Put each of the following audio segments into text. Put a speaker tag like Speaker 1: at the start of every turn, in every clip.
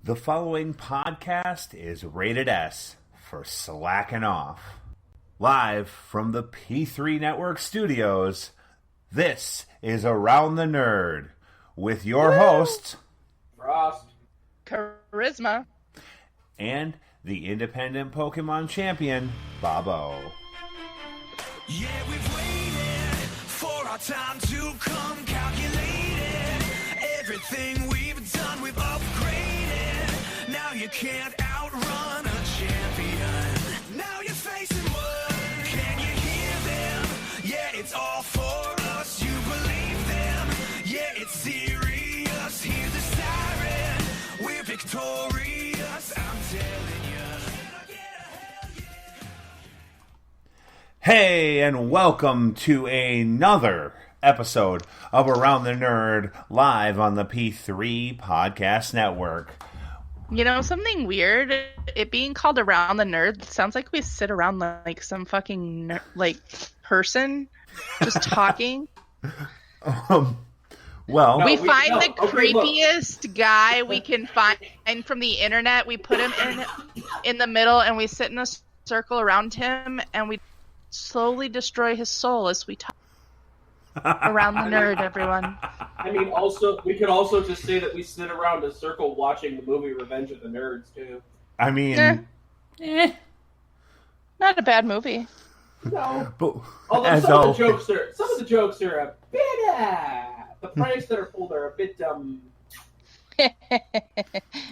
Speaker 1: The following podcast is rated S for slacking off. Live from the P3 Network studios, this is Around the Nerd with your hosts,
Speaker 2: Frost,
Speaker 3: Karisma,
Speaker 1: and the independent Pokemon champion, Bobo.
Speaker 4: Yeah, we've waited for our time to come, calculated everything we've done, we've upgraded. Now you can't outrun a champion. Now you're facing one. Can you hear them? Yeah, it's all for us. You believe them? Yeah, it's serious. Hear the siren. We're victorious. I'm telling you.
Speaker 1: Hey, and welcome to another episode of Around the Nerd live on the P3 Podcast Network.
Speaker 3: you know something weird? It being called Around the Nerd sounds like we sit around like some fucking person just talking.
Speaker 1: Well,
Speaker 3: we find the
Speaker 2: okay,
Speaker 3: creepiest guy we can find from the internet. We put him in the middle, and we sit in a circle around him, and we slowly destroy his soul as we talk. Around the Nerd, everyone.
Speaker 2: I mean, also, we could also just say that we sit around a circle watching the movie Revenge of the Nerds, too.
Speaker 1: I mean,
Speaker 3: Not a bad movie.
Speaker 2: No.
Speaker 1: but
Speaker 2: Although
Speaker 1: as
Speaker 2: some of
Speaker 1: always,
Speaker 2: the jokes are a bit, the pranks that are pulled are a bit,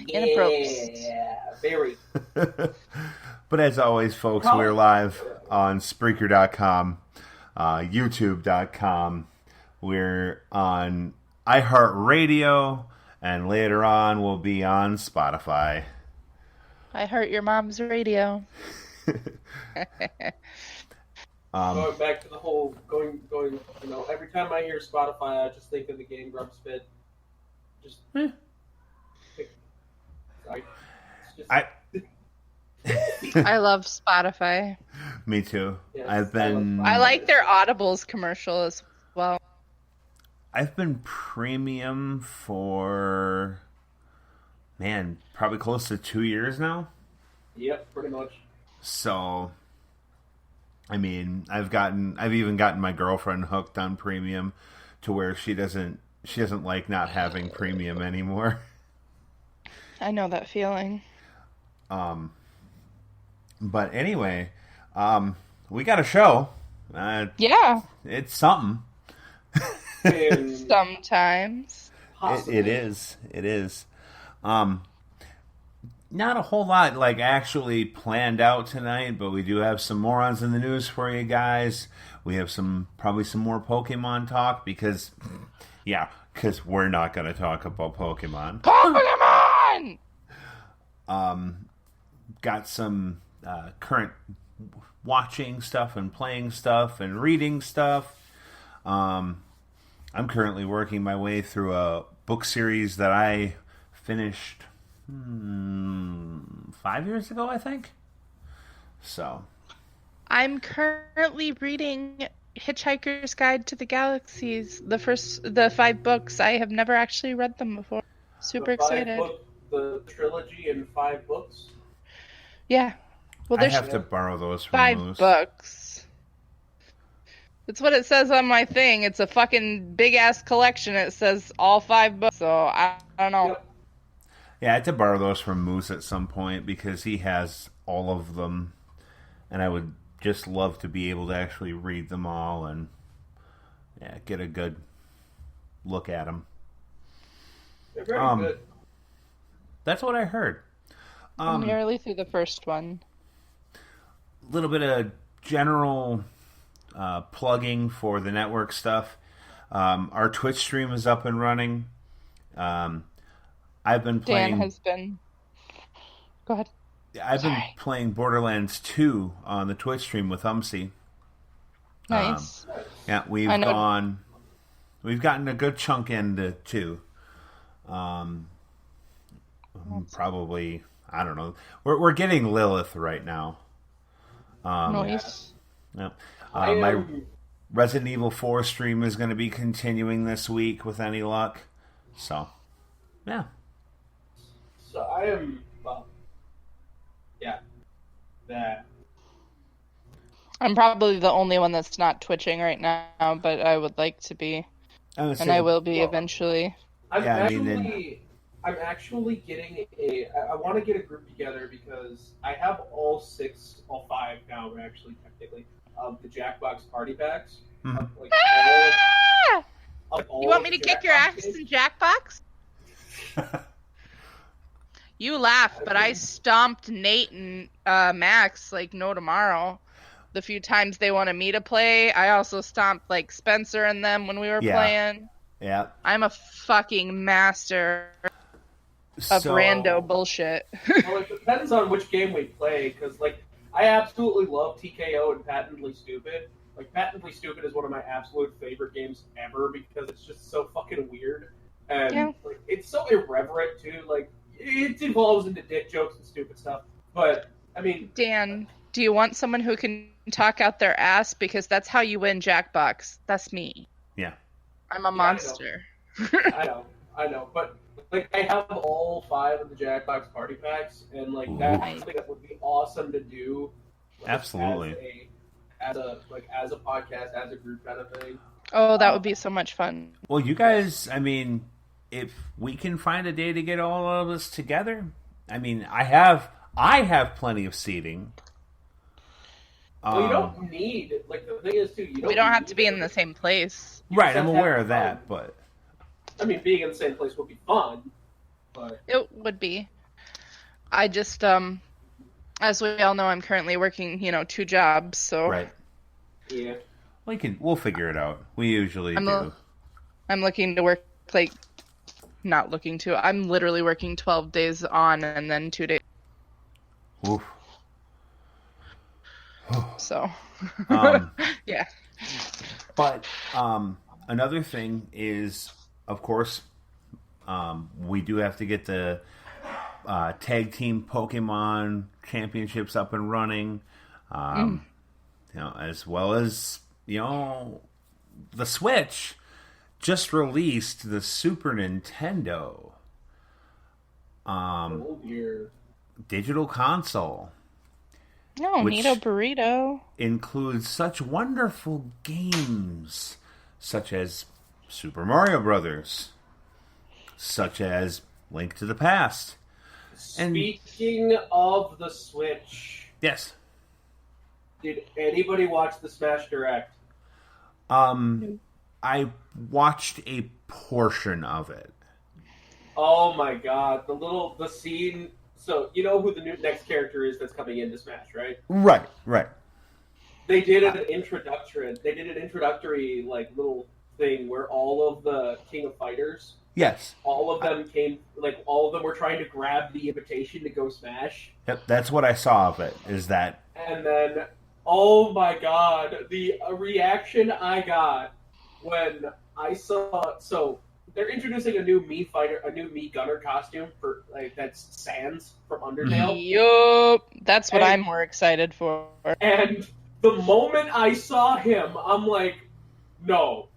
Speaker 3: Inappropriate.
Speaker 2: yeah, very.
Speaker 1: but as always, folks, we're live on Spreaker.com, YouTube.com. We're on iHeartRadio, and later on we'll be on Spotify.
Speaker 3: I hurt your mom's radio.
Speaker 2: Going back to the whole, every time I hear Spotify, I just think of the game Grub Spit. Just, sorry. It's just,
Speaker 3: I love Spotify.
Speaker 1: Me too.
Speaker 2: Yes,
Speaker 3: I like their Audibles commercial as well.
Speaker 1: I've been premium for, probably close to 2 years now.
Speaker 2: Yep, pretty much.
Speaker 1: So, I mean, I've even gotten my girlfriend hooked on premium to where she doesn't like not having premium anymore.
Speaker 3: I know that feeling.
Speaker 1: But anyway, we got a show.
Speaker 3: Yeah,
Speaker 1: It's something.
Speaker 2: And
Speaker 3: sometimes.
Speaker 1: It is. Not a whole lot actually planned out tonight, but we do have some morons in the news for you guys. We have probably some more Pokemon talk because we're not going to talk about Pokemon.
Speaker 3: Pokemon!
Speaker 1: Got some current watching stuff and playing stuff and reading stuff. I'm currently working my way through a book series that I finished 5 years ago, I think. So,
Speaker 3: I'm currently reading Hitchhiker's Guide to the Galaxies, the 5 books. I have never actually read them before. Super excited.
Speaker 2: The trilogy in 5 books.
Speaker 3: Yeah. Well,
Speaker 1: I
Speaker 3: there's
Speaker 1: have to borrow those from
Speaker 3: 5
Speaker 1: Moose.
Speaker 3: books. It's what it says on my thing. It's a fucking big-ass collection. It says all 5 books, so I don't know.
Speaker 2: Yep.
Speaker 1: Yeah, I had to borrow those from Moose at some point because he has all of them, and I would just love to be able to actually read them all and get a good look at them.
Speaker 2: They're very good.
Speaker 1: That's what I heard.
Speaker 3: I'm nearly through the first one.
Speaker 1: A little bit of general plugging for the network stuff. Our Twitch stream is up and running. I've been playing.
Speaker 3: Dan has been. Go ahead.
Speaker 1: I've been playing Borderlands 2 on the Twitch stream with Umsy.
Speaker 3: Nice.
Speaker 1: Yeah, we've gotten a good chunk into 2. Probably, I don't know. We're getting Lilith right now.
Speaker 3: Nice.
Speaker 1: Yeah. My Resident Evil 4 stream is going to be continuing this week with any luck. So, yeah.
Speaker 2: So I I am, well, yeah, that.
Speaker 3: I'm probably the only one that's not twitching right now, but I would like to be, and I will be eventually.
Speaker 2: I'm actually getting I want to get a group together because I have all five now, actually, technically, of the Jackbox party packs.
Speaker 3: Ah!
Speaker 2: All
Speaker 3: You want me to kick your ass
Speaker 2: games.
Speaker 3: in Jackbox? You laugh, but I stomped Nate and Max like no tomorrow. The few times they wanted me to play, I also stomped like Spencer and them when we were playing.
Speaker 1: Yeah.
Speaker 3: I'm a fucking master of rando bullshit.
Speaker 2: Well, it depends on which game we play, because like I absolutely love TKO and Patently Stupid. Like Patently Stupid is one of my absolute favorite games ever because it's just so fucking weird and like it's so irreverent too. Like it evolves into dick jokes and stupid stuff. But I mean,
Speaker 3: Dan, do you want someone who can talk out their ass? Because that's how you win Jackbox. That's me.
Speaker 1: Yeah.
Speaker 3: I'm a monster.
Speaker 2: I know. But like I have all five of the Jackbox party packs, and like that's something that would be awesome to do. Like,
Speaker 1: absolutely.
Speaker 2: As a podcast, as a group kind of thing.
Speaker 3: Oh, that would be so much fun.
Speaker 1: Well, you guys, I mean, if we can find a day to get all of us together, I mean, I have plenty of seating.
Speaker 2: Well, you don't need, like, the thing is, too,
Speaker 3: we don't have to be in the same place.
Speaker 1: Right, I'm aware of that, but...
Speaker 2: I mean, being in the same place would be fun, but...
Speaker 3: It would be. I just, as we all know, I'm currently working, 2 jobs, so...
Speaker 1: Right.
Speaker 2: Yeah.
Speaker 1: We'll figure it out. We usually do.
Speaker 3: I'm looking to work, like... Not looking to. I'm literally working 12 days on and then 2 days...
Speaker 1: Oof.
Speaker 3: So, yeah.
Speaker 1: But another thing is, of course, we do have to get the tag team Pokemon championships up and running, as well as the Switch just released the Super Nintendo digital console.
Speaker 3: No, Nito Burrito
Speaker 1: includes such wonderful games, such as Super Mario Brothers, such as Link to the Past.
Speaker 2: Speaking of the Switch,
Speaker 1: yes.
Speaker 2: Did anybody watch the Smash Direct?
Speaker 1: I watched a portion of it.
Speaker 2: Oh my god, the scene. So, you know who the next character is that's coming into Smash, right?
Speaker 1: Right.
Speaker 2: They did an introductory like little thing where all of the King of Fighters, all of them were trying to grab the invitation to go Smash.
Speaker 1: Yep, that's what I saw of it, is that.
Speaker 2: And then, oh my god, the reaction I got when I saw, so they're introducing a new Mii Gunner costume for that's Sans from Undertale.
Speaker 3: Yup, that's what I'm more excited for.
Speaker 2: And the moment I saw him, I'm like, no,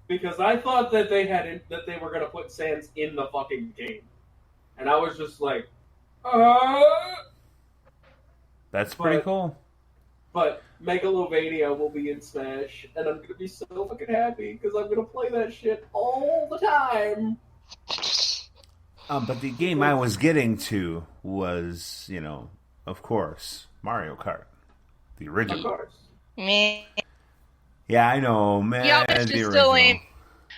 Speaker 2: because I thought that they were gonna put Sans in the fucking game, and I was just like,
Speaker 1: That's pretty cool.
Speaker 2: But Megalovania will be in Smash, and I'm gonna be so fucking happy because I'm gonna play that shit all the time.
Speaker 1: But the game I was getting to was, of course, Mario Kart, the original.
Speaker 2: Of course.
Speaker 3: Me.
Speaker 1: Yeah, I know, man.
Speaker 3: Yeah, it's just still ain't.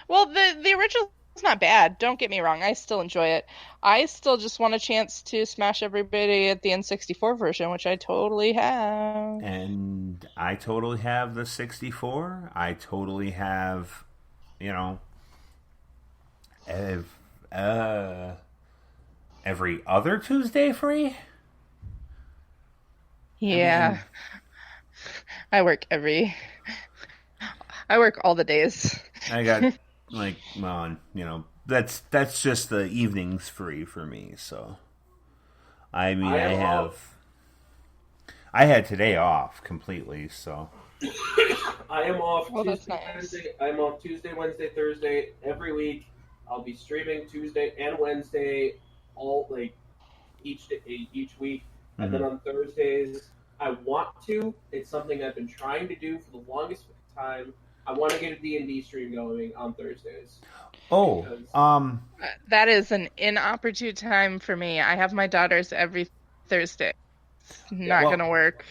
Speaker 3: Well, the original. It's not bad. Don't get me wrong. I still enjoy it. I still just want a chance to smash everybody at the N64 version, which I totally have.
Speaker 1: And I totally have the 64. I totally have, every other Tuesday free.
Speaker 3: Yeah. I work all the days.
Speaker 1: I got that's just the evenings free for me. So, I mean, I had today off completely. So,
Speaker 2: I am off
Speaker 3: Tuesday,
Speaker 2: Wednesday. I'm off Tuesday, Wednesday, Thursday every week, I'll be streaming Tuesday and Wednesday, all like each week, and then on Thursdays I want to. It's something I've been trying to do for the longest time. I want to get a D&D stream going on Thursdays.
Speaker 1: Oh,
Speaker 2: Because-
Speaker 3: That is an inopportune time for me. I have my daughters every Thursday. It's not
Speaker 1: Well,
Speaker 3: going to work.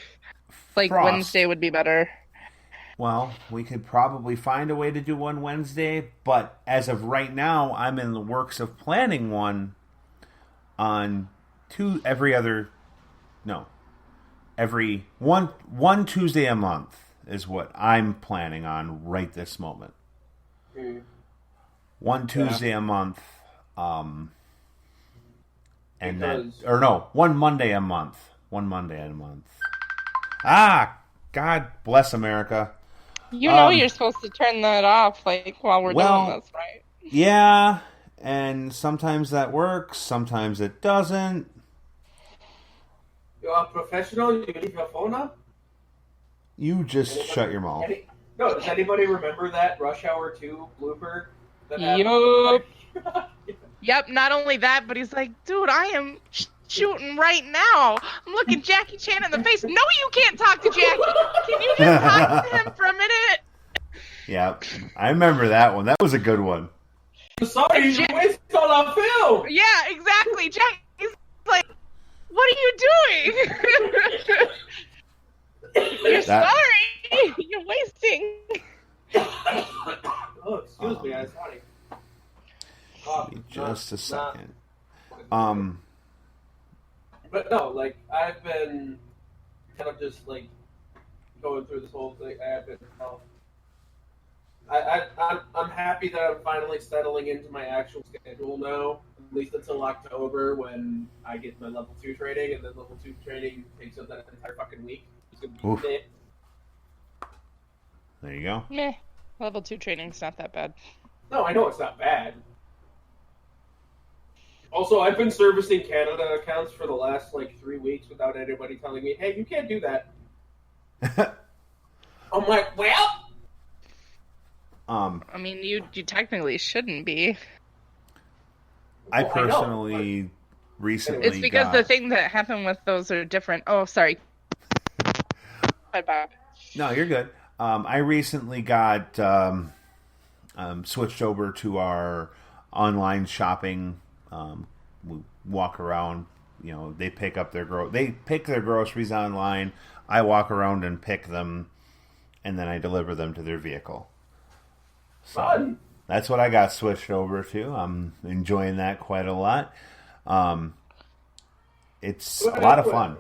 Speaker 3: Like
Speaker 1: Frost.
Speaker 3: Wednesday would be better.
Speaker 1: Well, we could probably find a way to do one Wednesday, but as of right now, I'm in the works of planning one on every one Tuesday a month is what I'm planning on right this moment. One Tuesday a month, and one Monday a month. One Monday a month. Ah, God bless America.
Speaker 3: You know you're supposed to turn that off like while we're doing this, right?
Speaker 1: Yeah, and sometimes that works, sometimes it doesn't.
Speaker 2: You are professional. You leave your phone up.
Speaker 1: You just shut your mouth.
Speaker 2: Does anybody remember that Rush Hour 2 blooper? That happened?
Speaker 3: Yup. Yep, not only that, but he's like, dude, I am shooting right now. I'm looking Jackie Chan in the face. No, you can't talk to Jackie. Can you just talk to him for a minute?
Speaker 1: Yeah, I remember that one. That was a good one.
Speaker 2: Sorry, you wasted all our film.
Speaker 3: Yeah, exactly. Jackie's like, what are you doing? You're sorry. You're wasting.
Speaker 2: Oh, excuse me. I'm sorry.
Speaker 1: Just a second.
Speaker 2: But no, like I've been kind of just like going through this whole thing. I'm happy that I'm finally settling into my actual schedule now, at least until October when I get my level 2 training, and then level 2 training takes up that entire fucking week. It's gonna be it.
Speaker 1: There you go.
Speaker 3: Meh. Level 2 training's not that bad.
Speaker 2: No, I know it's not bad. Also, I've been servicing Canada accounts for the last, 3 weeks without anybody telling me, hey, you can't do that. I'm like, well...
Speaker 3: I mean, you technically shouldn't be.
Speaker 1: I personally recently
Speaker 3: It's because the thing that happened with those are different. Oh, sorry. Bye, Bob.
Speaker 1: No, you're good. I recently got switched over to our online shopping. We walk around. They pick up their groceries online. I walk around and pick them, and then I deliver them to their vehicle. So
Speaker 2: Fun.
Speaker 1: that's what I got switched over to. I'm enjoying that quite a lot. It's a lot of fun.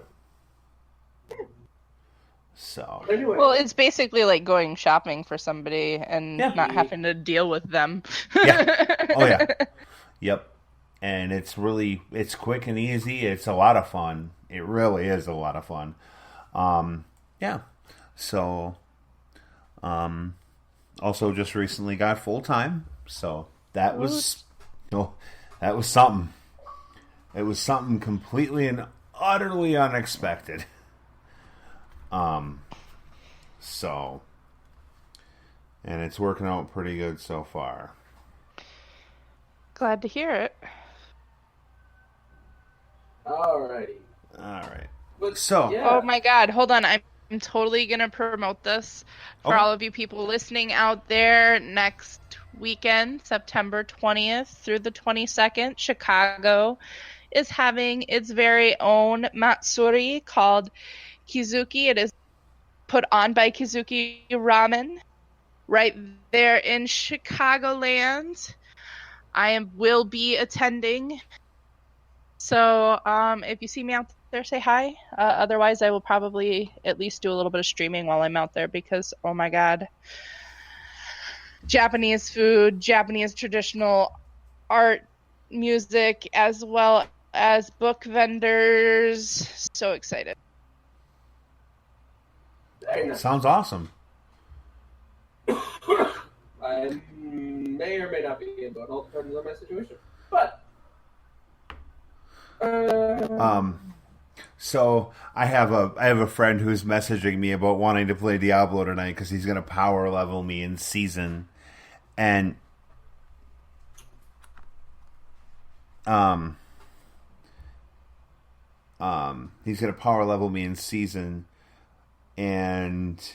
Speaker 1: So
Speaker 2: Anyway.
Speaker 3: Well, it's basically like going shopping for somebody and not having to deal with them.
Speaker 1: Yeah. Oh yeah. Yep. And it's quick and easy. It's a lot of fun. It really is a lot of fun. Yeah. So, also just recently got full time. So that was something. It was something completely and utterly unexpected. So, and it's working out pretty good so far.
Speaker 3: Glad to hear it.
Speaker 2: Alrighty.
Speaker 1: All right.
Speaker 2: But,
Speaker 1: So,
Speaker 2: yeah.
Speaker 3: Oh my God, hold on. I'm totally going to promote this for all of you people listening out there. Next weekend, September 20th through the 22nd, Chicago is having its very own Matsuri called Kizuki. It is put on by Kizuki Ramen right there in Chicagoland. I will be attending. So if you see me out there, say hi. Otherwise, I will probably at least do a little bit of streaming while I'm out there because, oh my God, Japanese food, Japanese traditional art, music, as well as book vendors. So excited.
Speaker 2: Very nice.
Speaker 1: sounds awesome.
Speaker 2: I may or may not be in, but it all depends on my situation. But
Speaker 1: So I have a friend who's messaging me about wanting to play Diablo tonight because he's going to power level me in season, and um, he's gonna power level me in season, and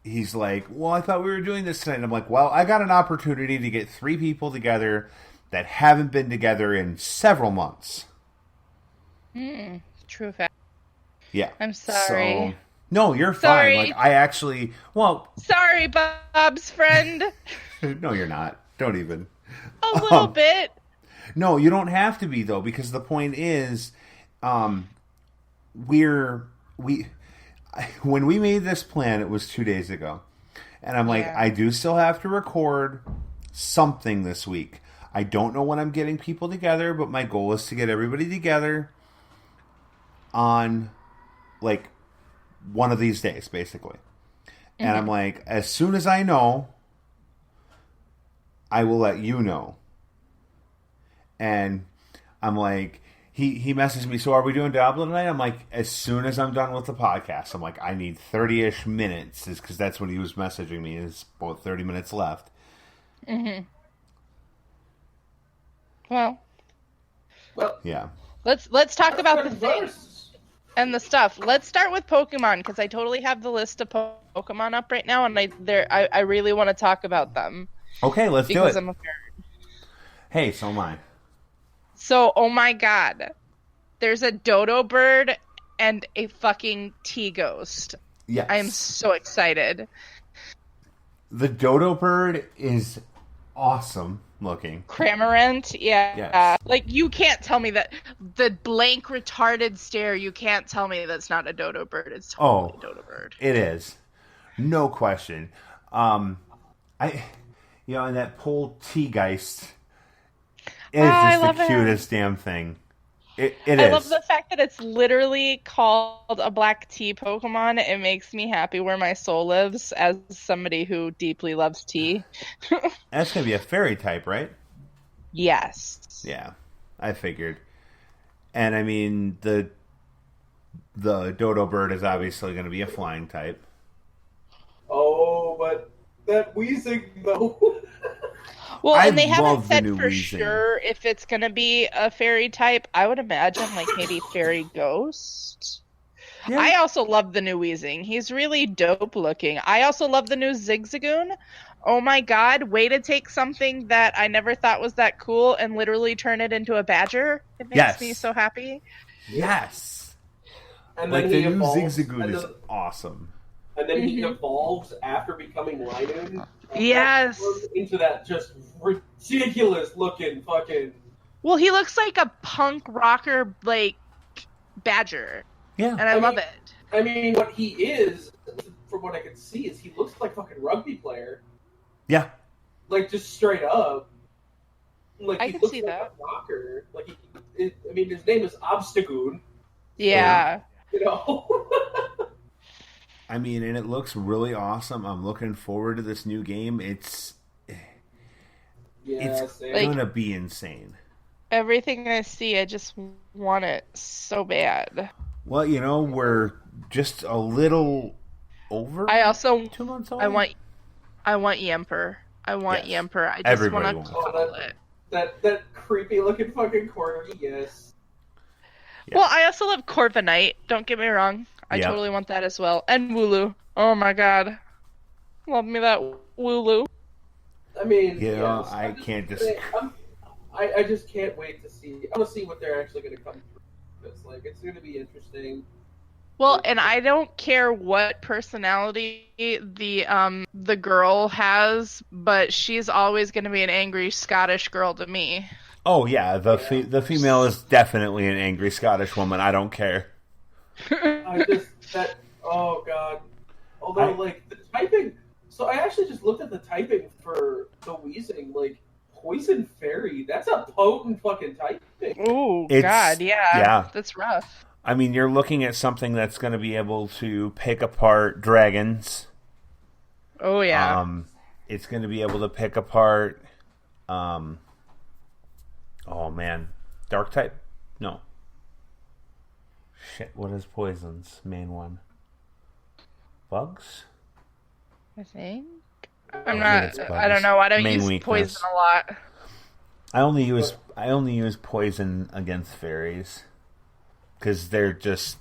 Speaker 1: he's like, well, I thought we were doing this tonight. And I'm like, well, I got an opportunity to get 3 people together that haven't been together in several months.
Speaker 3: True fact.
Speaker 1: Yeah.
Speaker 3: I'm sorry.
Speaker 1: So, no, you're
Speaker 3: Sorry.
Speaker 1: fine. Like, I actually, well,
Speaker 3: Sorry, Bob's friend.
Speaker 1: no, you're not. Don't even.
Speaker 3: A little bit.
Speaker 1: No, you don't have to be, though, because the point is, when we made this plan, it was 2 days ago. And I'm like,
Speaker 3: Yeah.
Speaker 1: I do still have to record something this week. I don't know when I'm getting people together, but my goal is to get everybody together on, like, one of these days, basically. And I'm like, as soon as I know, I will let you know. And I'm like, he messaged me, so are we doing Diablo tonight? I'm like, as soon as I'm done with the podcast. I'm like, I need 30-ish minutes, because that's when he was messaging me. It's about 30 minutes left.
Speaker 3: Well,
Speaker 1: Yeah.
Speaker 3: let's talk about the
Speaker 2: First.
Speaker 3: things and the stuff. Let's start with Pokemon, because I totally have the list of Pokemon up right now, and I really want to talk about them.
Speaker 1: Okay, let's do
Speaker 3: Because
Speaker 1: it.
Speaker 3: I'm a nerd.
Speaker 1: Hey, so am I.
Speaker 3: So, oh my god. There's a dodo bird and a fucking tea-ghost.
Speaker 1: Yes.
Speaker 3: I am so excited.
Speaker 1: The dodo bird is awesome looking.
Speaker 3: Cramorant, yeah.
Speaker 1: Yes.
Speaker 3: Like, you can't tell me that. The blank, retarded stare, you can't tell me that's not a dodo bird. It's totally a dodo bird.
Speaker 1: It is. No question. And that pole T-Geist is
Speaker 3: I
Speaker 1: just
Speaker 3: love
Speaker 1: the
Speaker 3: it.
Speaker 1: cutest damn thing. It
Speaker 3: I
Speaker 1: is.
Speaker 3: love the fact that it's literally called a black tea Pokemon. It makes me happy where my soul lives as somebody who deeply loves tea.
Speaker 1: That's going to be a fairy type, right?
Speaker 3: Yes.
Speaker 1: Yeah, I figured. And I mean, the dodo bird is obviously going to be a flying type.
Speaker 2: Oh, but that wheezing though.
Speaker 3: Well,
Speaker 1: I
Speaker 3: and they haven't
Speaker 1: love the
Speaker 3: said
Speaker 1: new
Speaker 3: for
Speaker 1: Weezing.
Speaker 3: sure if it's going to be a fairy type. I would imagine like maybe fairy ghost.
Speaker 1: Yeah.
Speaker 3: I also love the new Weezing. He's really dope looking. I also love the new Zigzagoon. Oh my god, way to take something that I never thought was that cool and literally turn it into a badger. It makes
Speaker 1: Yes.
Speaker 3: me so happy.
Speaker 1: Yes.
Speaker 2: And
Speaker 1: Like
Speaker 2: then
Speaker 1: the
Speaker 2: he
Speaker 1: new
Speaker 2: evolves,
Speaker 1: Zigzagoon
Speaker 2: and
Speaker 1: is
Speaker 2: then,
Speaker 1: awesome.
Speaker 2: and then he evolves after becoming Linoon.
Speaker 3: Yes.
Speaker 2: Into that just ridiculous looking fucking.
Speaker 3: Well, he looks like a punk rocker, like, badger.
Speaker 1: Yeah.
Speaker 3: And I love it.
Speaker 2: I mean, what he is, from what I can see, is he looks like a fucking rugby player.
Speaker 1: Yeah.
Speaker 2: Like, just straight up. Like,
Speaker 3: I
Speaker 2: he
Speaker 3: can
Speaker 2: looks
Speaker 3: see
Speaker 2: like
Speaker 3: that.
Speaker 2: a rocker. Like, I mean, his name is Obstagoon.
Speaker 3: Yeah.
Speaker 2: You know.
Speaker 1: I mean, and it looks really awesome. I'm looking forward to this new game. It's
Speaker 2: Yeah, same.
Speaker 3: Like-
Speaker 1: gonna be insane.
Speaker 3: Everything I see, I just want it so bad.
Speaker 1: Well, we're just a little over
Speaker 3: I also
Speaker 1: 2 months away.
Speaker 3: I want Yemper. I want
Speaker 1: Yes.
Speaker 3: Yemper. I just
Speaker 1: Everybody
Speaker 3: want to
Speaker 1: wants
Speaker 3: cuddle it.
Speaker 2: that creepy looking fucking corgi, yes.
Speaker 1: Yeah.
Speaker 3: Well, I also love Corviknight. Don't get me wrong. I
Speaker 1: Yeah.
Speaker 3: totally want that as well. And Wooloo. Oh my god. Love me that Wooloo.
Speaker 2: I mean,
Speaker 1: Yeah,
Speaker 2: yes,
Speaker 1: I can't just.
Speaker 2: I just can't wait to see. I want to see what they're actually going to come through. It's like it's going to be interesting.
Speaker 3: Well, and I don't care what personality the girl has, but she's always going to be an angry Scottish girl to me.
Speaker 1: Oh yeah, the female is definitely an angry Scottish woman. I don't care.
Speaker 2: I just that oh god. Although like the typing, so I actually just looked at the typing for the Weezing, like Poison Fairy. That's a potent fucking typing.
Speaker 3: Ooh,
Speaker 1: It's-
Speaker 3: God, yeah.
Speaker 1: yeah.
Speaker 3: That's rough.
Speaker 1: I mean, you're looking at something that's going to be able to pick apart dragons.
Speaker 3: Oh, yeah.
Speaker 1: It's going to be able to pick apart. Oh man, dark type? No. Shit, what is poison's main one? Bugs?
Speaker 3: I think.
Speaker 1: I
Speaker 3: I'm
Speaker 1: think
Speaker 3: not.
Speaker 1: it's bugs.
Speaker 3: I don't know. I don't
Speaker 1: Main
Speaker 3: use
Speaker 1: weakness.
Speaker 3: poison a lot.
Speaker 1: I only use poison against fairies because they're just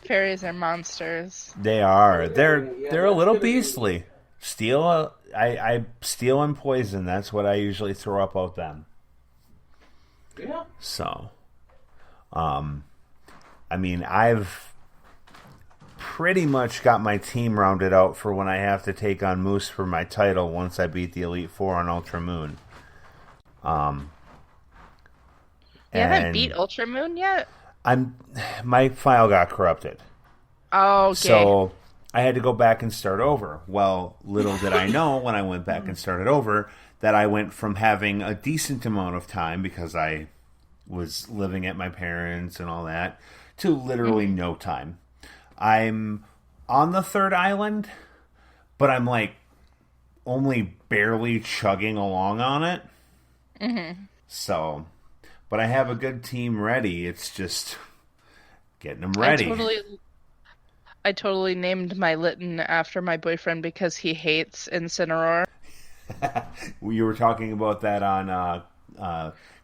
Speaker 3: Fairies are monsters.
Speaker 1: They are. They're a little
Speaker 2: that's gonna
Speaker 1: beastly. I steal and poison. That's what I usually throw up out them.
Speaker 2: Yeah.
Speaker 1: So, I mean, I've pretty much got my team rounded out for when I have to take on Moose for my title once I beat the Elite Four on Ultra Moon.
Speaker 3: You haven't beat Ultra Moon yet?
Speaker 1: My file got corrupted.
Speaker 3: Oh, okay.
Speaker 1: So I had to go back and start over. Well, little did I know when I went back and started over that I went from having a decent amount of time because I was living at my parents and all that to literally no time. I'm on the third island, but I'm like only barely chugging along on it. Mm-hmm. So, but I have a good team ready. It's just getting them ready.
Speaker 3: I totally named my Litten after my boyfriend because he hates Incineroar.
Speaker 1: You were talking about that on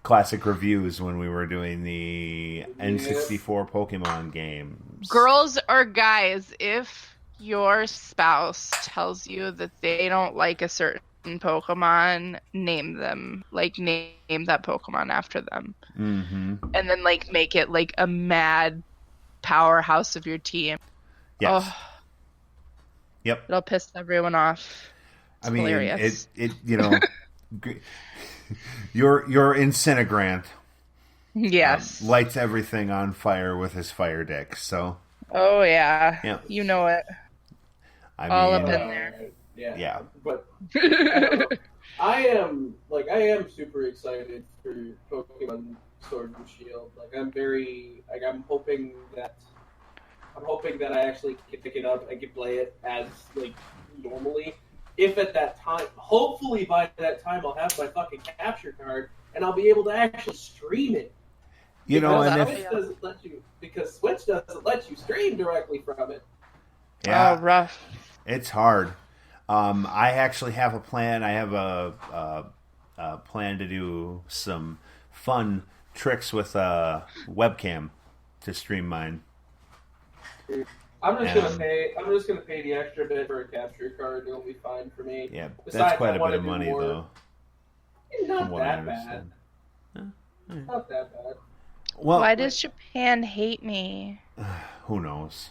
Speaker 1: Classic Reviews when we were doing the N64 Pokemon games.
Speaker 3: Girls or guys, if your spouse tells you that they don't like a certain Pokemon, name them. Like, name that Pokemon after them.
Speaker 1: Mm-hmm.
Speaker 3: And then, like, make it, like, a mad powerhouse of your team.
Speaker 1: Yes.
Speaker 3: Oh,
Speaker 1: yep.
Speaker 3: It'll piss everyone off. It's hilarious.
Speaker 1: it you know, your Incinegrant
Speaker 3: yes.
Speaker 1: lights everything on fire with his fire dick, so.
Speaker 3: Oh, yeah.
Speaker 1: Yeah.
Speaker 3: You know it. All up in there.
Speaker 1: Yeah.
Speaker 2: But I am super excited for Pokemon Sword and Shield. I'm hoping that I actually can pick it up and can play it as like normally. If at that time, hopefully by that time I'll have my fucking capture card and I'll be able to actually stream it.
Speaker 1: You know, and
Speaker 2: because Switch doesn't let you stream directly from it.
Speaker 1: Yeah.
Speaker 3: Oh, rough.
Speaker 1: It's hard. I actually have a plan. I have a plan to do some fun tricks with a webcam to stream mine.
Speaker 2: I'm just gonna pay the extra bit for a capture card. It'll be fine for me.
Speaker 1: Yeah,
Speaker 2: Besides,
Speaker 1: that's quite
Speaker 2: I
Speaker 1: a
Speaker 2: wanna
Speaker 1: bit of
Speaker 2: do
Speaker 1: money,
Speaker 2: more.
Speaker 1: though.
Speaker 2: Not that bad. Not that bad.
Speaker 1: Well,
Speaker 3: Why does Japan hate me?
Speaker 1: who knows?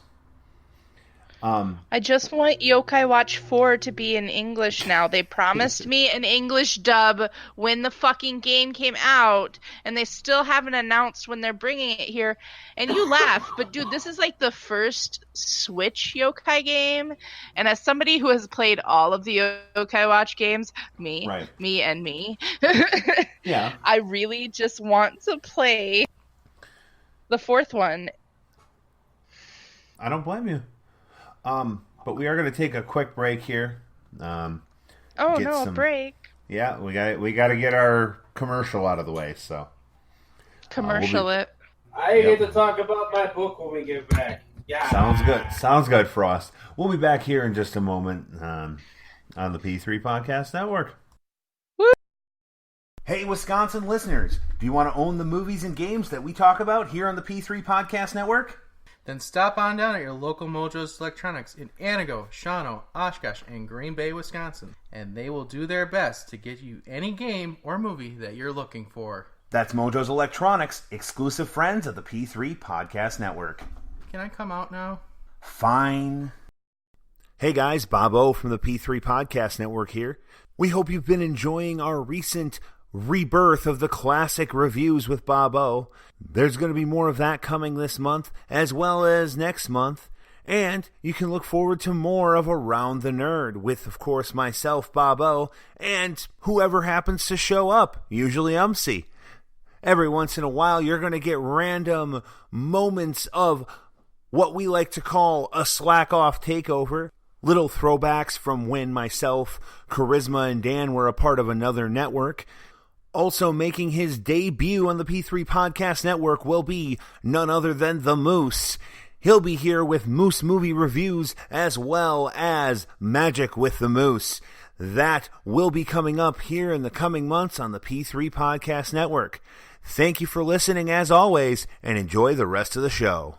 Speaker 3: I just want Yokai Watch 4 to be in English now. They promised me an English dub when the fucking game came out, and they still haven't announced when they're bringing it here. And you laugh, but dude, this is like the first Switch Yokai game, and as somebody who has played all of the Yokai Watch games, me,
Speaker 1: Yeah.
Speaker 3: I really just want to play the fourth one.
Speaker 1: I don't blame you. But we are going to take a quick break here.
Speaker 3: A break.
Speaker 1: Yeah, we got to get our commercial out of the way. So
Speaker 3: It.
Speaker 2: I get to talk about my book when we get back. Yeah.
Speaker 1: Sounds good, Frost. We'll be back here in just a moment on the P3 Podcast Network.
Speaker 3: Woo!
Speaker 1: Hey, Wisconsin listeners, do you want to own the movies and games that we talk about here on the P3 Podcast Network?
Speaker 5: Then stop on down at your local Mojo's Electronics in Anago, Shawano, Oshkosh, and Green Bay, Wisconsin, and they will do their best to get you any game or movie that you're looking for.
Speaker 1: That's Mojo's Electronics, exclusive friends of the P3 Podcast Network.
Speaker 5: Can I come out now?
Speaker 1: Fine. Hey guys, Bob O from the P3 Podcast Network here. We hope you've been enjoying our recent rebirth of the classic reviews with Bob O. There's going to be more of that coming this month as well as next month, and you can look forward to more of Around the Nerd with, of course, myself, Bob O, and whoever happens to show up, usually UMC. Every once in a while, you're going to get random moments of what we like to call a slack-off takeover, little throwbacks from when myself, Karisma, and Dan were a part of another network. Also making his debut on the P3 Podcast Network will be none other than the Moose. He'll be here with Moose movie reviews as well as Magic with the Moose. that will be coming up here in the coming months on the P3 Podcast Network. Thank you for listening as always, and enjoy the rest of the show.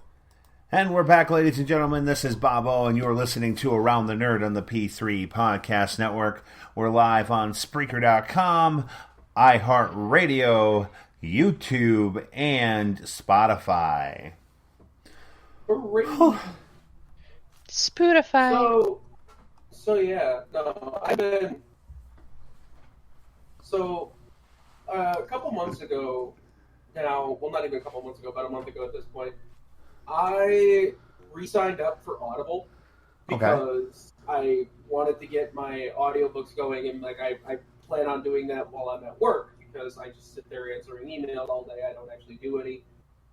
Speaker 1: And we're back, ladies and gentlemen. This is Bobo, and you're listening to Around the Nerd on the P3 Podcast Network. We're live on Spreaker.com, iHeartRadio, YouTube, and Spotify.
Speaker 3: Spotify.
Speaker 2: So yeah, no, I've been. So, a couple months ago, now, well, not even a couple months ago, about a month ago at this point, I re-signed up for Audible because I wanted to get my audiobooks going, and like I plan on doing that while I'm at work because I just sit there answering emails all day. I don't actually do any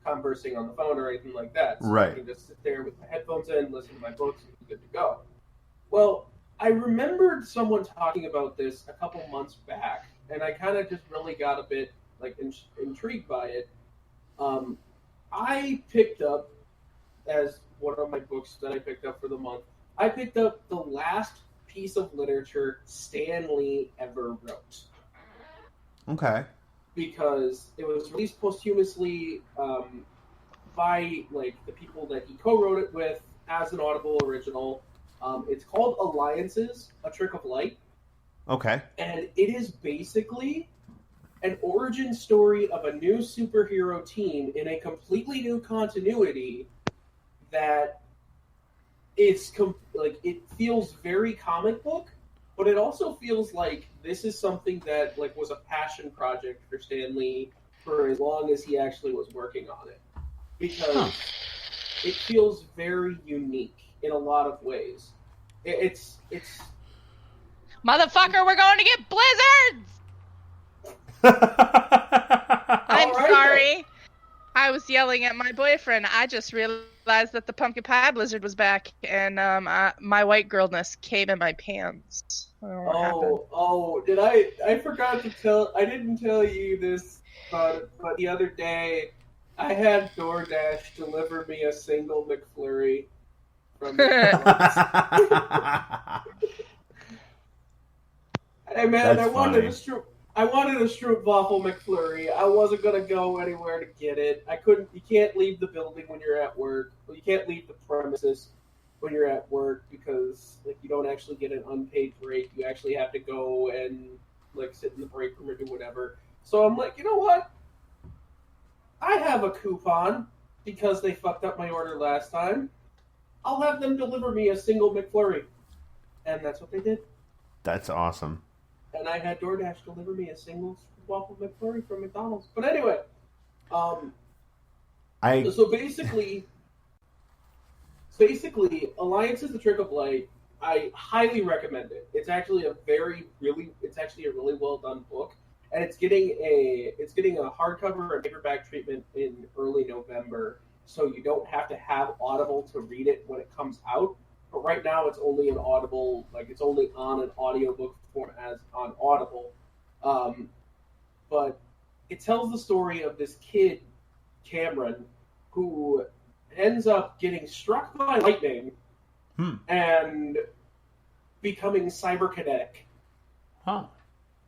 Speaker 2: conversing on the phone or anything like that. So
Speaker 1: right.
Speaker 2: I can just sit there with my headphones in, listen to my books, and be good to go. Well, I remembered someone talking about this a couple months back, and I kind of just really got a bit like intrigued by it. I picked up, as one of my books that I picked up for the month, I picked up the last piece of literature Stan Lee ever wrote.
Speaker 1: Okay. Because
Speaker 2: it was released posthumously by like the people that he co-wrote it with as an Audible original. It's called Alliances, A Trick of Light.
Speaker 1: Okay.
Speaker 2: And it is basically an origin story of a new superhero team in a completely new continuity that is it feels very comic book, but it also feels like this is something that like was a passion project for Stan Lee for as long as he actually was working on it, because it feels very unique in a lot of ways. It's
Speaker 3: Motherfucker, we're going to get blizzards! I'm sorry. Then. I was yelling at my boyfriend. I just realized that the pumpkin pie blizzard was back, and my white girlness came in my pants.
Speaker 2: Did I forgot to tell. I didn't tell you this, but the other day I had DoorDash deliver me a single McFlurry from McDonald's. Hey man,
Speaker 1: That's
Speaker 2: I wanted a Stroopwafel McFlurry. I wasn't gonna go anywhere to get it. I couldn't. You can't leave the building when you're at work. You can't leave the premises when you're at work because like you don't actually get an unpaid break. You actually have to go and like sit in the break room or do whatever. So I'm like, you know what? I have a coupon because they fucked up my order last time. I'll have them deliver me a single McFlurry, and that's what they did. That's
Speaker 1: awesome.
Speaker 2: And I had DoorDash deliver me a single waffle McFlurry from McDonald's. But anyway, so basically, Alliance is a Trick of Light. I highly recommend it. It's actually a really well done book, and it's getting a hardcover and paperback treatment in early November. So you don't have to have Audible to read it when it comes out. But right now it's only an Audible, like it's only on an audiobook form as on Audible. But it tells the story of this kid, Cameron, who ends up getting struck by lightning and becoming cyberkinetic.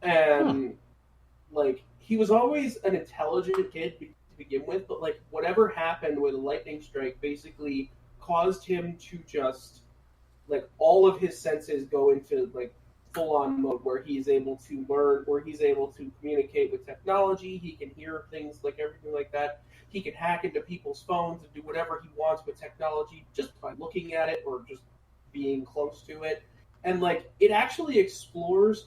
Speaker 2: And like he was always an intelligent kid to begin with, but like whatever happened with a lightning strike basically caused him to just like all of his senses go into like full-on mode where he's able to learn, where he's able to communicate with technology. He can hear things, like everything like that. He can hack into people's phones and do whatever he wants with technology just by looking at it or just being close to it. And like it actually explores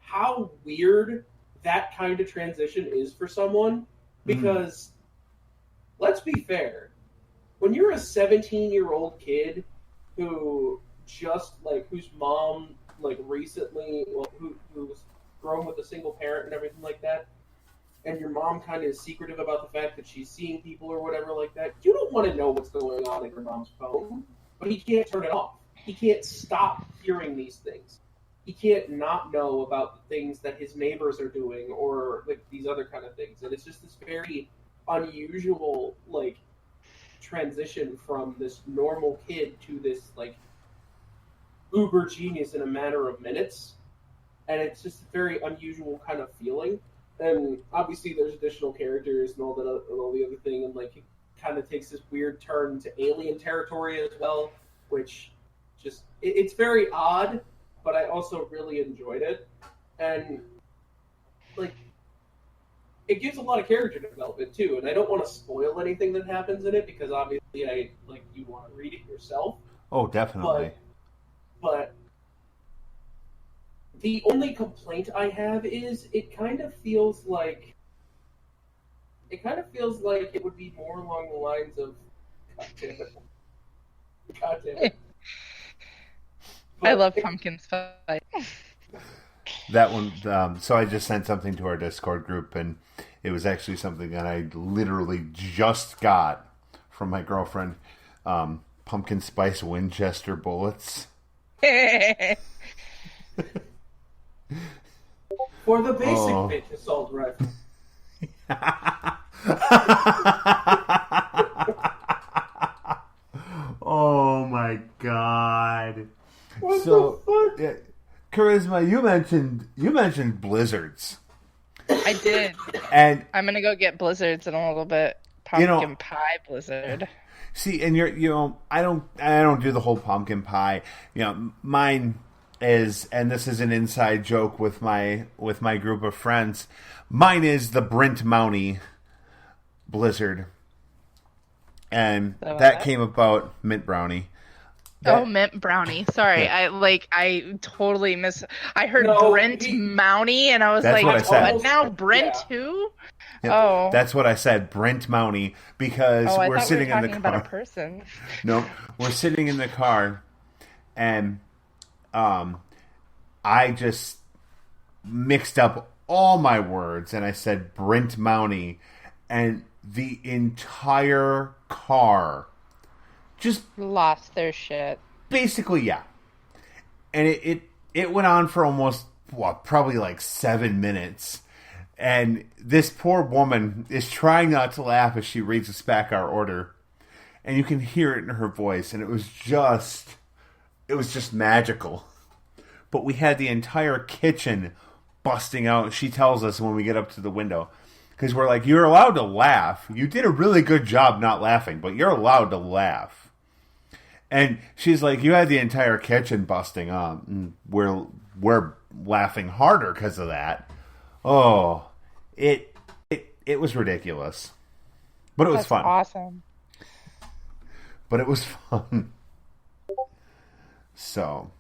Speaker 2: how weird that kind of transition is for someone, because let's be fair, when you're a 17-year-old kid who just like whose mom like recently who's grown with a single parent and everything like that, and your mom kind of is secretive about the fact that she's seeing people or whatever like that, you don't want to know what's going on in your mom's phone, but he can't turn it off. He can't stop hearing these things. He can't not know about the things that his neighbors are doing or like these other kind of things. And it's just this very unusual like transition from this normal kid to this like uber genius in a matter of minutes. and it's just a very unusual kind of feeling. And obviously, there's additional characters and all that, and all the other thing, and like it kind of takes this weird turn to alien territory as well, which just it's very odd, but I also really enjoyed it, and like it gives a lot of character development too. And I don't want to spoil anything that happens in it because obviously you want to read it yourself.
Speaker 1: Oh, definitely.
Speaker 2: But the only complaint I have is it kind of feels like it would be more along the lines of God damn it.
Speaker 3: I love pumpkin spice.
Speaker 1: That one, so I just sent something to our Discord group, and it was actually something that I literally just got from my girlfriend. Pumpkin spice Winchester bullets.
Speaker 2: For the basic bitch assault rifle.
Speaker 1: Oh my god.
Speaker 2: What the fuck?
Speaker 1: Yeah, Karisma, you mentioned blizzards.
Speaker 3: I did.
Speaker 1: And
Speaker 3: I'm gonna go get blizzards in a little bit. Pumpkin pie blizzard.
Speaker 1: See, and I don't do the whole pumpkin pie. Mine is, and this is an inside joke with my group of friends. Mine is the Brent Mountie blizzard, and that came about mint brownie.
Speaker 3: Mint brownie. Sorry, I totally I heard Brent Mountie, and I was
Speaker 1: That's
Speaker 3: like,
Speaker 1: what I said.
Speaker 3: What now? Brent who?
Speaker 1: Yep.
Speaker 3: Oh,
Speaker 1: That's what I said, Brent Mountie, because we're sitting in the car.
Speaker 3: About a person.
Speaker 1: No, we're sitting in the car, and I just mixed up all my words, and I said Brent Mountie, and the entire car just
Speaker 3: lost their shit.
Speaker 1: Basically, yeah. And it went on for almost, probably like 7 minutes. And this poor woman is trying not to laugh as she reads us back our order. And you can hear it in her voice. And it was just magical. But we had the entire kitchen busting out. She tells us when we get up to the window. Because we're like, you're allowed to laugh. You did a really good job not laughing, but you're allowed to laugh. And she's like, you had the entire kitchen busting up. And we're laughing harder because of that. Oh, it was ridiculous. But it was fun.
Speaker 3: Awesome.
Speaker 1: But it was fun. So.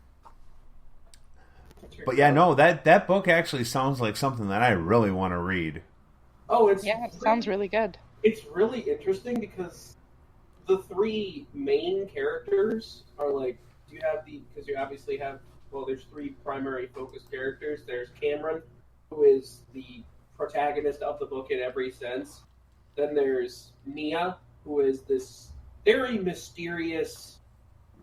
Speaker 1: But yeah, no, that book actually sounds like something that I really want to read.
Speaker 2: Oh,
Speaker 3: it sounds really good.
Speaker 2: It's really interesting because the three main characters are because you obviously have, there's three primary focus characters. There's Cameron, who is the protagonist of the book in every sense. Then there's Mia, who is this very mysterious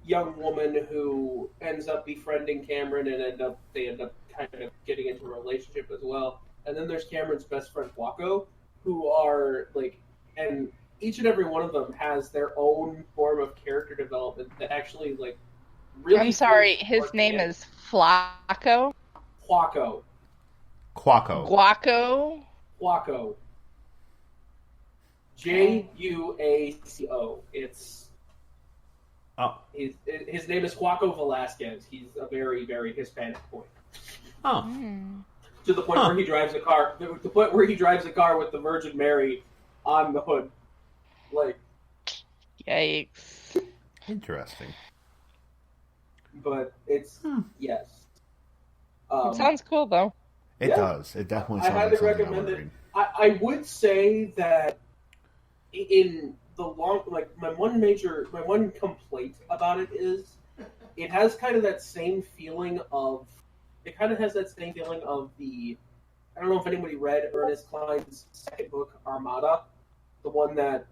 Speaker 2: young woman who ends up befriending Cameron, and they end up kind of getting into a relationship as well. And then there's Cameron's best friend Waco, who are and each and every one of them has their own form of character development that actually really.
Speaker 3: I'm sorry, his name is Flaco.
Speaker 2: Quaco.
Speaker 3: Guaco.
Speaker 2: Juaco. It's.
Speaker 1: Oh.
Speaker 2: His name is Quaco Velasquez. He's a very, very Hispanic boy.
Speaker 1: Oh.
Speaker 2: To the point where he drives a car. To the point where he drives a car with the Virgin Mary on the hood.
Speaker 3: Yikes.
Speaker 1: Interesting.
Speaker 2: But it's yes.
Speaker 3: It sounds cool though.
Speaker 1: It does. It definitely sounds
Speaker 2: I highly
Speaker 1: like something
Speaker 2: recommend
Speaker 1: I
Speaker 2: it.
Speaker 1: read.
Speaker 2: I would say that in the long, my one complaint about it is it has kind of that same feeling of the. I don't know if anybody read Ernest Cline's second book, Armada, the one that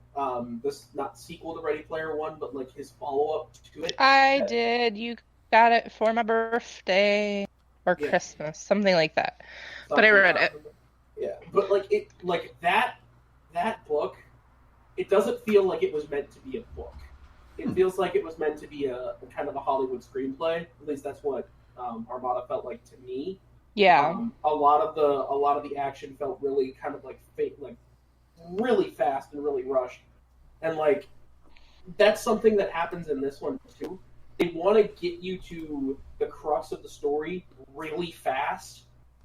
Speaker 2: this not sequel to Ready Player One, but his follow up to it.
Speaker 3: I did. You got it for my birthday or Christmas, something like that. But I read it.
Speaker 2: Yeah, but that book, it doesn't feel like it was meant to be a book. It feels like it was meant to be a kind of a Hollywood screenplay. At least that's what Armada felt like to me.
Speaker 3: Yeah.
Speaker 2: A lot of the action felt really kind of like fake, like really fast and really rushed, and like that's something that happens in this one too. They want to get you to the crux of the story really fast,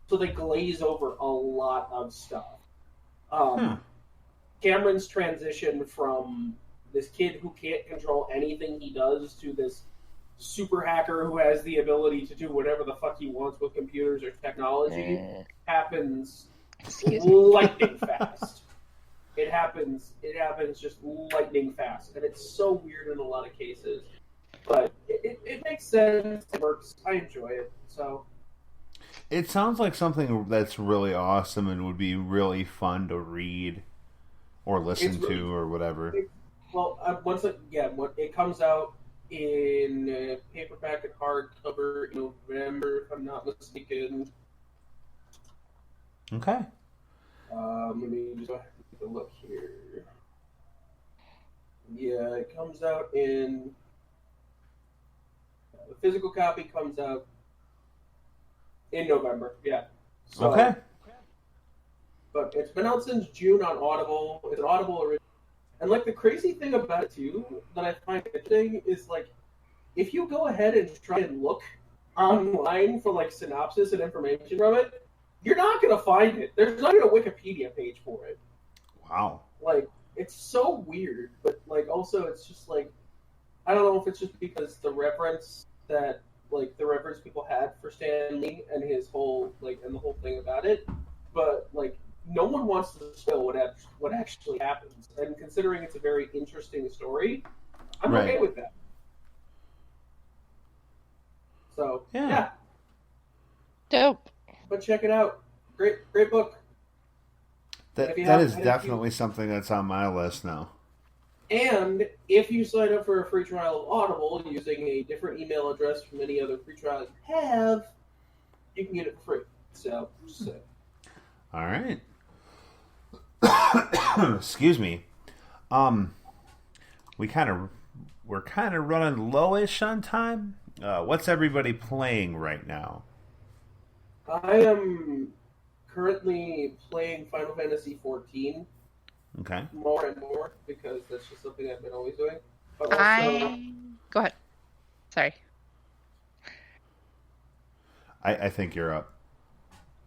Speaker 2: so they glaze over a lot of stuff. Cameron's transition from this kid who can't control anything he does to this super hacker who has the ability to do whatever the fuck he wants with computers or technology happens lightning fast. It happens just lightning fast, and it's so weird in a lot of cases. But it makes sense. It works. I enjoy it. So
Speaker 1: It sounds like something that's really awesome and would be really fun to read or listen to or whatever.
Speaker 2: It comes out in paperback and hardcover in November, if I'm not mistaken.
Speaker 1: Okay.
Speaker 2: Let me just take a look here. Yeah, it comes out in... the physical copy comes out in November, yeah. So,
Speaker 1: Okay.
Speaker 2: But it's been out since June on Audible. It's an Audible original. And, like, the crazy thing about it, too, that I find interesting is, like, if you go ahead and try and look online for, like, synopsis and information from it, you're not going to find it. There's not even a Wikipedia page for it.
Speaker 1: Wow.
Speaker 2: Like, it's so weird. But, like, also it's just, like, I don't know if it's just because the reverence people had for Stan Lee and his whole, like, and the whole thing about it. But, like, no one wants to spoil what actually happens. And considering it's a very interesting story, I'm okay with that. So, yeah.
Speaker 3: Dope.
Speaker 2: But check it out. Great book.
Speaker 1: That is definitely something that's on my list now.
Speaker 2: And if you sign up for a free trial of Audible using a different email address from any other free trial you have, you can get it for free. So, just say.
Speaker 1: All right. Excuse me. We're kind of running lowish on time. What's everybody playing right now?
Speaker 2: I am currently playing Final Fantasy XIV.
Speaker 1: Okay.
Speaker 2: More and more because that's just something I've been always doing. But
Speaker 3: also... Go ahead. Sorry.
Speaker 1: I think you're up.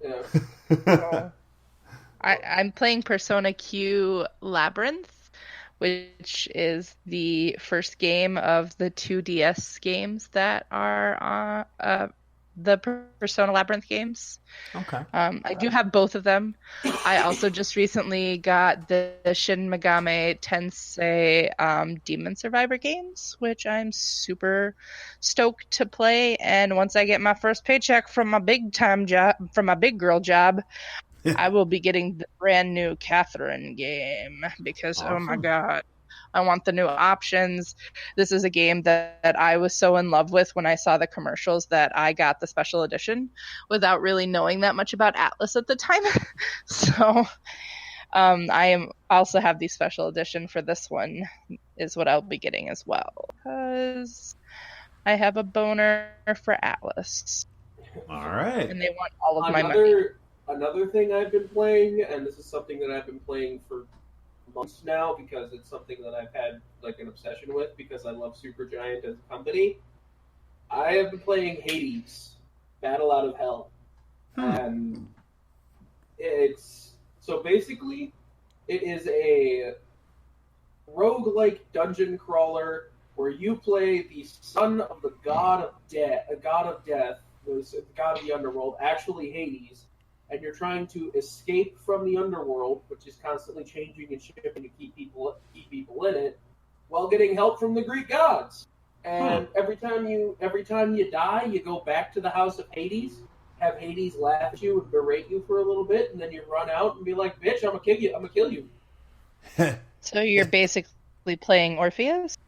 Speaker 2: Yeah.
Speaker 3: I'm playing Persona Q Labyrinth, which is the first game of the 2DS games that are the Persona Labyrinth games.
Speaker 1: Okay.
Speaker 3: I do have both of them. I also just recently got the Shin Megami Tensei Demon Survivor games, which I'm super stoked to play. And once I get my first paycheck from my big girl job, I will be getting the brand new Catherine game because, awesome. Oh my god, I want the new options. This is a game that I was so in love with when I saw the commercials that I got the special edition without really knowing that much about Atlas at the time. So I also have the special edition for this one is what I'll be getting as well because I have a boner for Atlas.
Speaker 1: All right.
Speaker 3: And they want all of my money.
Speaker 2: Another thing I've been playing, and this is something that I've been playing for months now because it's something that I've had like an obsession with because I love Supergiant as a company. I have been playing Hades, Battle Out of Hell. And it's so basically it is a roguelike dungeon crawler where you play the son of the god of death, the god of the underworld, actually Hades. And you're trying to escape from the underworld, which is constantly changing and shifting to keep people in it, while getting help from the Greek gods. And every time you die, you go back to the house of Hades, have Hades laugh at you and berate you for a little bit, and then you run out and be like, "Bitch, I'm gonna kill you."
Speaker 3: So you're basically playing Orpheus?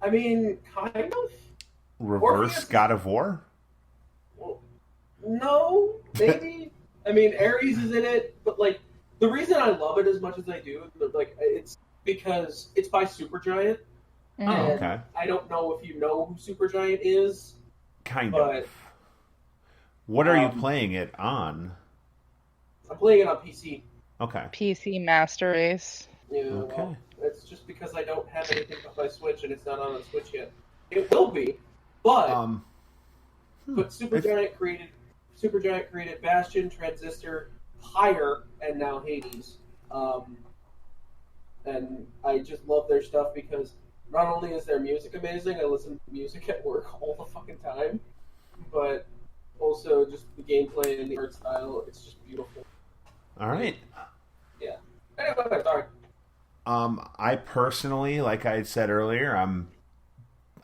Speaker 2: I mean, kind of.
Speaker 1: Reverse Orpheus? God of War?
Speaker 2: Well, no, maybe. I mean, Ares is in it, but like the reason I love it as much as I do, like it's because it's by Supergiant.
Speaker 1: Oh, okay.
Speaker 2: I don't know if you know who Supergiant is.
Speaker 1: Kind of. What are you playing it on?
Speaker 2: I'm playing it on PC.
Speaker 1: Okay.
Speaker 3: PC Master Race.
Speaker 2: Yeah,
Speaker 1: Okay.
Speaker 2: well, it's just because I don't have anything but my Switch and it's not on the Switch yet. It will be, but Supergiant created Bastion, Transistor, Pyre, and now Hades. And I just love their stuff because not only is their music amazing, I listen to music at work all the fucking time, but also just the gameplay and the art style, it's just beautiful.
Speaker 1: All right.
Speaker 2: Yeah. Anyway, sorry.
Speaker 1: I personally, like I had said earlier,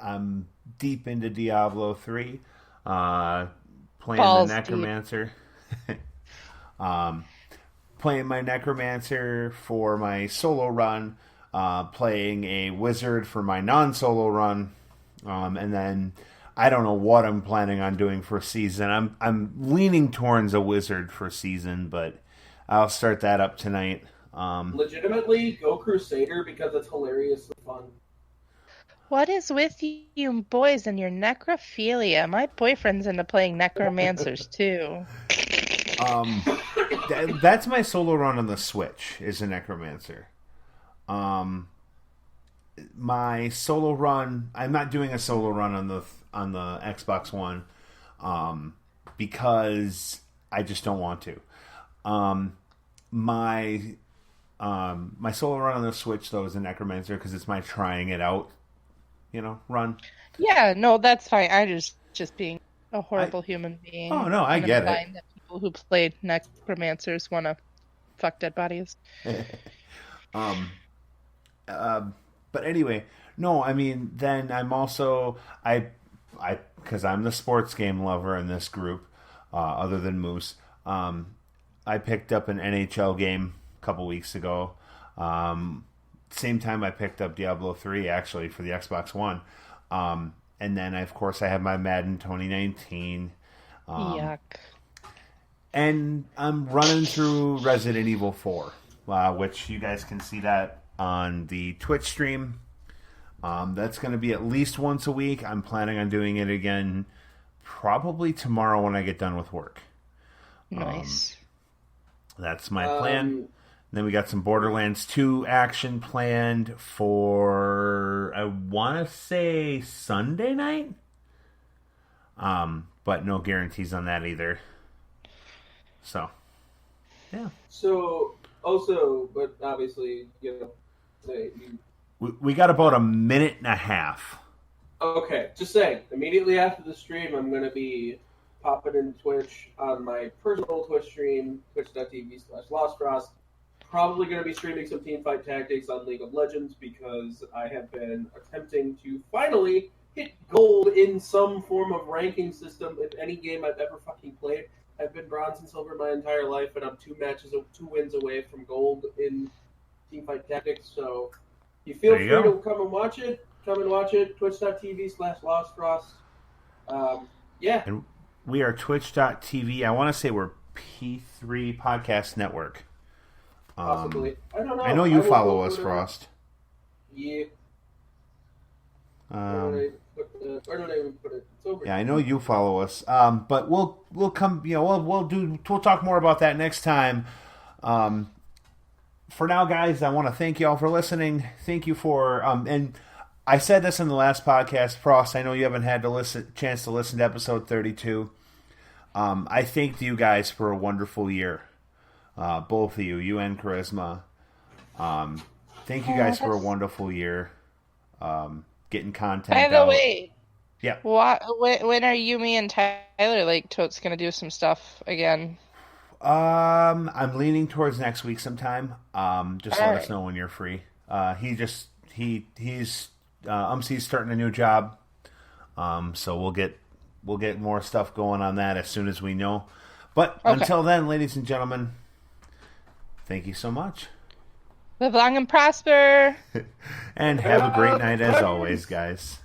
Speaker 1: I'm deep into Diablo 3, playing
Speaker 3: Balls
Speaker 1: the Necromancer. Playing my Necromancer for my solo run, playing a Wizard for my non-solo run, and then I don't know what I'm planning on doing for season. I'm leaning towards a Wizard for season, but I'll start that up tonight.
Speaker 2: Legitimately, go Crusader because it's hilariously fun.
Speaker 3: What is with you boys and your necrophilia? My boyfriend's into playing necromancers too.
Speaker 1: That's my solo run on the Switch, is a Necromancer. My solo run, I'm not doing a solo run on the Xbox One, because I just don't want to. My solo run on the Switch though is a Necromancer because it's my trying it out, run.
Speaker 3: Yeah, no, that's fine. I just being a horrible human being.
Speaker 1: Oh no, I get it.
Speaker 3: That people who played necromancers want to fuck dead bodies.
Speaker 1: But anyway, no, I mean, then I'm also because I'm the sports game lover in this group, other than Moose. I picked up an NHL game a couple weeks ago. Same time I picked up Diablo 3 actually for the Xbox One. And then of course I have my Madden 2019.
Speaker 3: Yuck.
Speaker 1: And I'm running through Resident Evil 4, which you guys can see that on the Twitch stream. That's going to be at least once a week. I'm planning on doing it again probably tomorrow when I get done with work.
Speaker 3: Nice.
Speaker 1: That's my plan. Then we got some Borderlands 2 action planned for, I want to say, Sunday night? But no guarantees on that either. So, yeah.
Speaker 2: So, also, but obviously,
Speaker 1: We got about a minute and a half.
Speaker 2: Okay, just saying. Immediately after the stream, I'm going to be popping into Twitch on my personal Twitch stream, twitch.tv/LostFrost. Probably going to be streaming some Teamfight Tactics on League of Legends because I have been attempting to finally hit gold in some form of ranking system in any game I've ever fucking played. I've been bronze and silver my entire life, and I'm 2 wins away from gold in Teamfight Tactics. So you feel free to come and watch it. Come and watch it. Twitch.tv/LostFrost. Yeah.
Speaker 1: And we are twitch.tv. I want to say we're P3 Podcast Network.
Speaker 2: Possibly. I don't know.
Speaker 1: I know you follow us, Frost.
Speaker 2: Yeah. Where did I even put it? It's over.
Speaker 1: Yeah, I know you follow us. But we'll come. We'll talk more about that next time. For now, guys, I want to thank you all for listening. Thank you for and I said this in the last podcast, Frost. I know you haven't had chance to listen to episode 32. I thanked you guys for a wonderful year. Both of you and Karisma. Thank you guys for a wonderful year. Getting content
Speaker 3: By the
Speaker 1: out.
Speaker 3: way,
Speaker 1: Yeah.
Speaker 3: when are you, me, and Tyler Totes gonna do some stuff again?
Speaker 1: I'm leaning towards next week sometime. Just let us know when you're free. He's Umc's starting a new job. So we'll get more stuff going on that as soon as we know. But until then, ladies and gentlemen, thank you so much.
Speaker 3: Live long and prosper.
Speaker 1: And have a great night as always, guys.